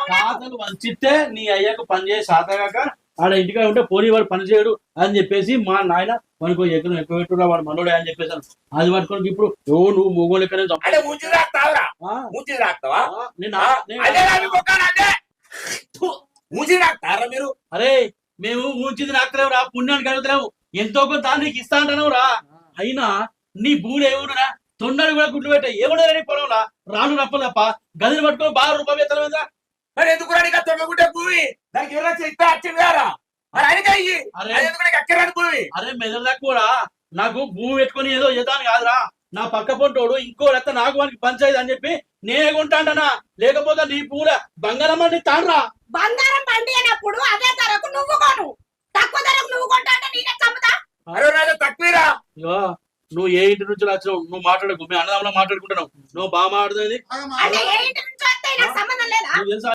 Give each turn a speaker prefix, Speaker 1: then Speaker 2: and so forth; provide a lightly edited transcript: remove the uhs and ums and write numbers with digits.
Speaker 1: ఖాతాలు వంచితే నీ అయ్యాక పని చేసి సాతగాక ఆడ ఇంటికాడ ఉంటే పోనీ వాడు పని చేయడు అని చెప్పేసి మా నాయన మనకు ఎక్కడ ఎక్కువ పెట్టురా వాడు మనోడే అని చెప్పేసాను. అది పట్టుకోనికి ఇప్పుడు నువ్వు మూగోలు ఎక్కడ
Speaker 2: మీరు
Speaker 1: అరే మేము ఊంచింది నాకులేవు రా, పుణ్యానికి అడుగుతున్నావు, ఎంతో కొంత నీకు ఇస్తా అంటున్నావు రా. అయినా నీ భూమి ఏముండరా, తొండలు కూడా గుడ్లు పెట్టా ఏముండరా నీ పొలంలో రాను రప్పలు తప్ప గదిని పట్టుకొని బాగా రూపాయలు ఎత్తలేదా?
Speaker 2: మరి ఎందుకు రాడిగా తొండగుంటే భూమి దానికి ఎవరైనా ఇస్తే వచ్చింది కదా భూమి.
Speaker 1: అరే మెదడు కూడా నాకు భూమి పెట్టుకొని ఏదో చేద్దాను కాదురా, నా పక్క పొంటోడు ఇంకో లెక్క నాకు వానికి పంచాయతీ అని చెప్పి నేనే కొంటాంటనా, లేకపోతే నీ పూల బంగారం అని తాండ్రా.
Speaker 3: బంగారం పండి అయినప్పుడు అదే ధరకు నువ్వు కొను, తక్కువ ధరకు నువ్వు కొంటా అంటే నేనే చంపుతా.
Speaker 2: అరే రాజా తక్కువరా.
Speaker 1: నువ్వు ఏ ఇంటి నుంచి వచ్చినావు, నువ్వు మాట్లాడకు, మేము అన్నదమ్ములా మాట్లాడుకుంటున్నావు, నువ్వు బాగా మాట్లాడుతుంది
Speaker 3: అంటే ఏ ఇంటి నుంచి వస్తే నాకు సంబంధం లేదా?